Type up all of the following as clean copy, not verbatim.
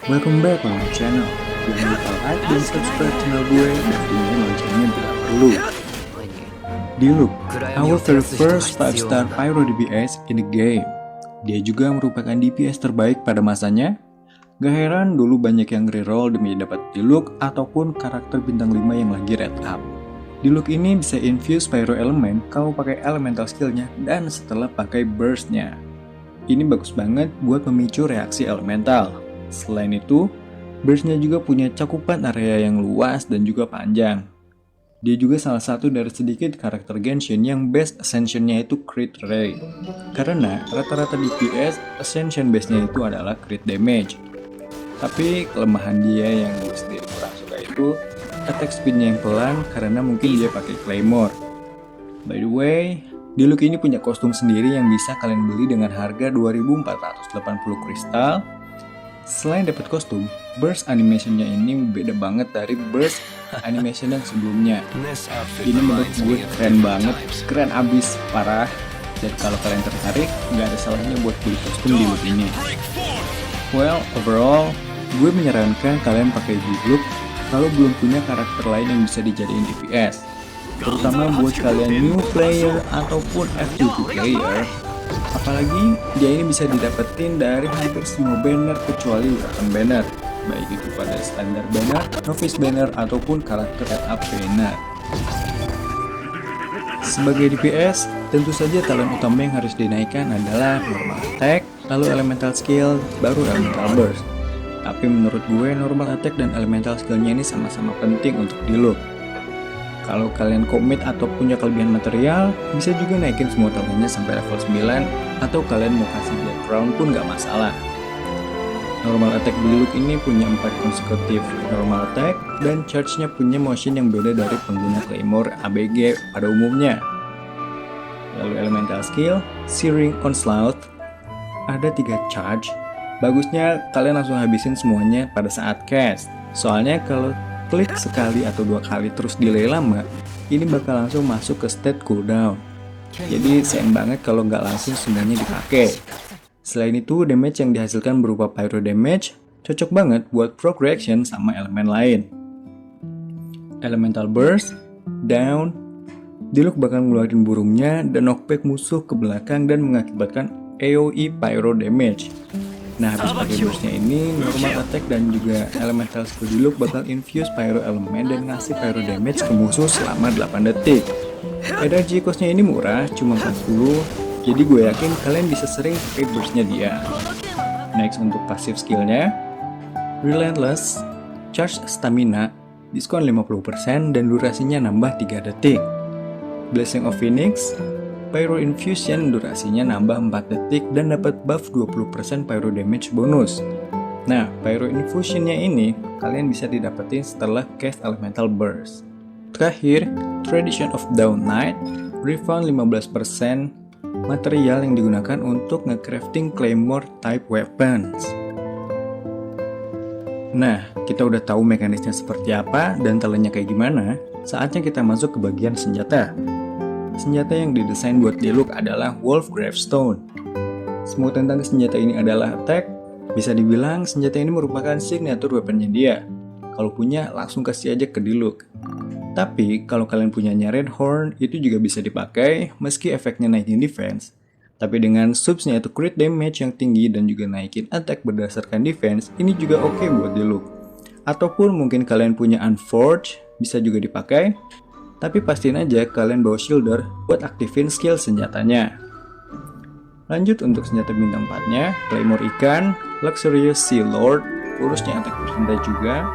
Welcome back on my channel. Jangan lupa like dan subscribe channel gue dan bunyiin loncengnya bila perlu. Diluc, our very first 5-star Pyro DPS in the game. Dia juga merupakan DPS terbaik pada masanya. Gak heran dulu banyak yang reroll demi dapat Diluc ataupun karakter bintang 5 yang lagi red up. Diluc ini bisa infuse Pyro Element kalau pakai elemental skillnya dan setelah pakai burstnya. Ini bagus banget buat memicu reaksi elemental. Selain itu, burstnya juga punya cakupan area yang luas dan juga panjang. Dia juga salah satu dari sedikit karakter Genshin yang base ascension-nya itu crit rate. Karena rata-rata DPS ascension base-nya itu adalah crit damage. Tapi kelemahan dia yang gue sendiri kurang suka itu attack speed-nya yang pelan karena mungkin dia pakai claymore. By the way, Diluc ini punya kostum sendiri yang bisa kalian beli dengan harga 2.480 kristal. Selain dapat kostum, burst animation-nya ini beda banget dari burst animation yang sebelumnya. Ini menurut gue keren banget, keren abis, parah. Dan kalau kalian tertarik, nggak ada salahnya buat beli kostum Diluc ini. Well, overall, gue menyarankan kalian pakai Diluc kalau belum punya karakter lain yang bisa dijadiin DPS. Terutama buat kalian new player ataupun FGP player. Apalagi dia ini bisa didapetin dari hampir semua banner kecuali weapon banner, baik itu pada standar banner, novice banner, ataupun karakter red up banner. Sebagai DPS, tentu saja talent utama yang harus dinaikkan adalah normal attack, lalu elemental skill, baru elemental burst. Tapi menurut gue normal attack dan elemental skillnya ini sama-sama penting untuk Diluc. Kalau kalian komit atau punya kelebihan material, bisa juga naikin semua talentnya sampai level 9, atau kalian mau kasih background pun gak masalah. Normal attack Diluc ini punya 4 konsekutif normal attack, dan charge-nya punya motion yang beda dari pengguna Claymore ABG pada umumnya. Lalu elemental skill, Searing Onslaught, ada 3 charge. Bagusnya kalian langsung habisin semuanya pada saat cast, soalnya kalau klik sekali atau 2 kali terus delay lama, ini bakal langsung masuk ke state cooldown. Jadi sayang banget kalau nggak langsung semuanya dipakai. Selain itu, damage yang dihasilkan berupa pyro damage cocok banget buat proc reaction sama elemen lain. Elemental burst, down, Diluc bakal ngeluarin burungnya dan knockback musuh ke belakang dan mengakibatkan AoE pyro damage. Nah, habis pakai burstnya ini, normal attack dan juga elemental skill Diluc bakal infuse pyro element dan ngasih pyro damage ke musuh selama 8 detik. Energy cost-nya ini murah, cuma 40, jadi gue yakin kalian bisa sering pakai burstnya dia. Next untuk passive skillnya, Relentless, charge stamina, diskon 50% dan durasinya nambah 3 detik. Blessing of Phoenix, Pyro Infusion durasinya nambah 4 detik dan dapat buff 20% pyro damage bonus. Nah, Pyro Infusionnya ini kalian bisa didapetin setelah cast Elemental Burst. Terakhir, Tradition of Dawn Night, refund 15% material yang digunakan untuk nge-crafting Claymore type weapons. Nah, kita udah tahu mekanisnya seperti apa dan talentnya kayak gimana, saatnya kita masuk ke bagian senjata. Senjata yang didesain buat Diluc adalah Wolf Gravestone. Semua tentang senjata ini adalah attack. Bisa dibilang senjata ini merupakan signature weaponnya dia. Kalau punya langsung kasih aja ke Diluc. Tapi kalau kalian punyanya Red Horn itu juga bisa dipakai meski efeknya naikin defense. Tapi dengan subsnya itu crit damage yang tinggi dan juga naikin attack berdasarkan defense, ini juga oke buat Diluc. Ataupun mungkin kalian punya Unforged, bisa juga dipakai. Tapi pastiin aja kalian bawa shielder buat aktifin skill senjatanya. Lanjut untuk senjata bintang 4-nya, Claymore Ikan, Luxurious Sea Lord, urusnya attack percentage juga.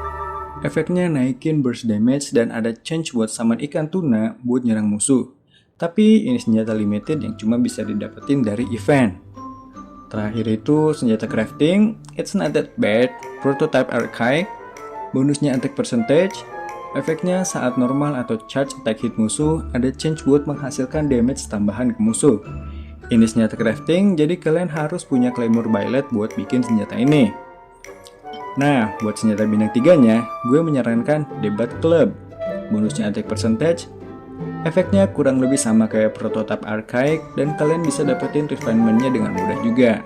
Efeknya naikin burst damage dan ada change buat summon ikan tuna buat nyerang musuh. Tapi ini senjata limited yang cuma bisa didapetin dari event. Terakhir itu senjata crafting, it's not that bad, prototype archive, bonusnya attack percentage. Efeknya saat normal atau charge attack hit musuh, ada change buat menghasilkan damage tambahan ke musuh. Ini senjata crafting, jadi kalian harus punya Claymore Violet buat bikin senjata ini. Nah, buat senjata bintang 3-nya, gue menyarankan Debat Club. Bonusnya attack percentage. Efeknya kurang lebih sama kayak prototype archive, dan kalian bisa dapetin refinement-nya dengan mudah juga.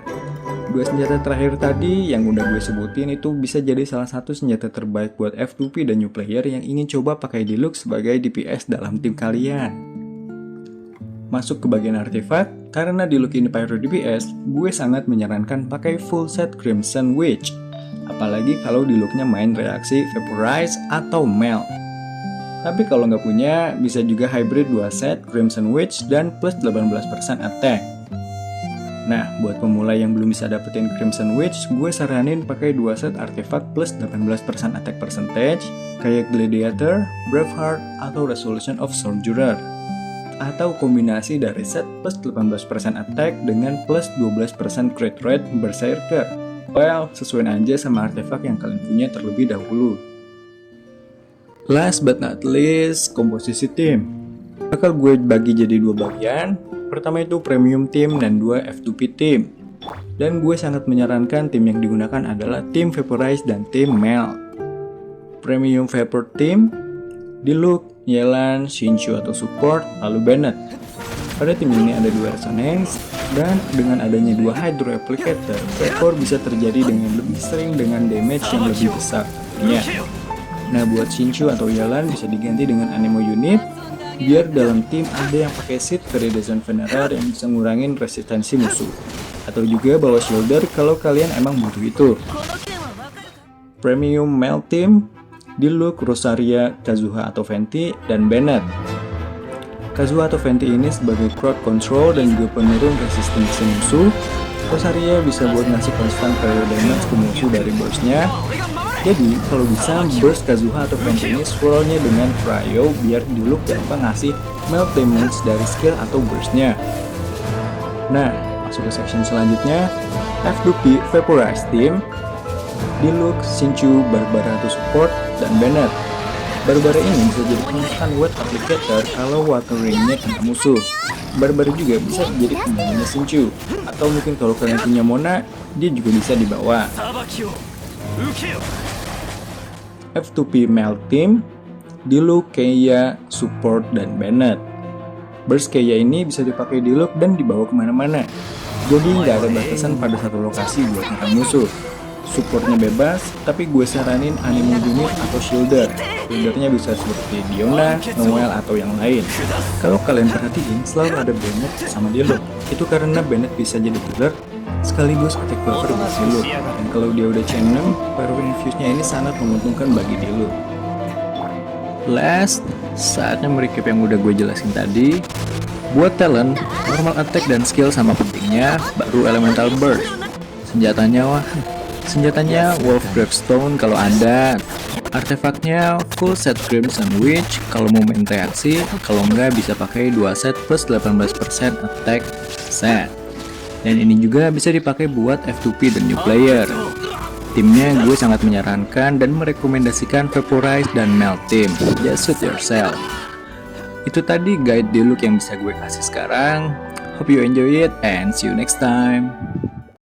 Dua senjata terakhir tadi yang udah gue sebutin itu bisa jadi salah satu senjata terbaik buat F2P dan new player yang ingin coba pakai Diluc sebagai DPS dalam tim kalian. Masuk ke bagian artefak, karena Diluc ini pyro DPS, gue sangat menyarankan pakai full set Crimson Witch. Apalagi kalau Dilucnya main reaksi Vaporize atau Melt. Tapi kalau nggak punya, bisa juga hybrid 2 set Crimson Witch dan plus 18% attack. Nah, buat pemula yang belum bisa dapetin Crimson Witch, gue saranin pakai 2 set artefak plus 18% attack percentage, kayak Gladiator, Braveheart, atau Resolution of Soldierer. Atau kombinasi dari set plus 18% attack dengan plus 12% crit rate Berserker. Well, sesuai aja sama artefak yang kalian punya terlebih dahulu. Last but not least, komposisi tim. Bakal gue bagi jadi 2 bagian. Pertama itu Premium Team dan 2 F2P Team. Dan gue sangat menyarankan tim yang digunakan adalah tim Vaporize dan tim Melt. Premium Vapor Team, Diluc, Yelan, Xingqiu atau Support, lalu Bennett. Pada tim ini ada 2 Resonance, dan dengan adanya 2 Hydro Applicator, Vapor bisa terjadi dengan lebih sering dengan damage yang lebih besar. Nah, buat Xingqiu atau Yelan bisa diganti dengan Anemo Unit, biar dalam tim ada yang pakai Seed Viridescent Venerar yang bisa ngurangin resistensi musuh. Atau juga bawa Shielder kalau kalian emang butuh itu. Premium Male Team, Diluc, Rosaria, Kazuha atau Venti, dan Bennett. Kazuha atau Venti ini sebagai crowd control dan juga penurun resistensi musuh. Rosaria bisa buat ngasih constant player damage ke musuh dari burstnya. Jadi, kalau bisa burst Kazuha atau Venti ini swirlnya dengan cryo biar Diluc gampang ngasih melt damage dari skill atau burstnya. Nah, masuk ke section selanjutnya, F2P Vaporize Team, Diluc, Xingqiu, Barbara atau Support, dan Bennett. Barbara ini bisa jadi constant wet applicator kalau water ring-nya kena musuh. Barbara juga bisa jadi kendalinya Xingqiu, atau mungkin kalau kalian punya Mona, dia juga bisa dibawa. F2P Male Team, Diluc, Keia, Support, dan Bennett. Burst Keia ini bisa dipakai Diluc dan dibawa kemana-mana. Jadi nggak ada batasan pada satu lokasi buat nyerang musuh. Supportnya bebas, tapi gue saranin Anemo Unit atau Shielder. Shieldernya bisa seperti Diona, Noel, atau yang lain. Kalau kalian perhatiin, selalu ada Bennett sama Diluc. Itu karena Bennett bisa jadi killer sekaligus attack buffer buat Diluc. Dan kalau dia udah chain 6, Pyro Infuse-nya ini sangat menguntungkan bagi Diluc. Last, saatnya merecap yang udah gue jelasin tadi. Buat talent, normal attack dan skill sama pentingnya, baru elemental burst. Senjatanya Wolf Gravestone kalau ada. Artefaknya full set Crimson Witch kalau mau main reaksi, kalau enggak bisa pakai 2 set plus 18% attack set. Dan ini juga bisa dipakai buat F2P dan new player. Timnya gue sangat menyarankan dan merekomendasikan Vaporize dan Melt Team. Just suit yourself. Itu tadi guide Diluc yang bisa gue kasih sekarang. Hope you enjoy it and see you next time.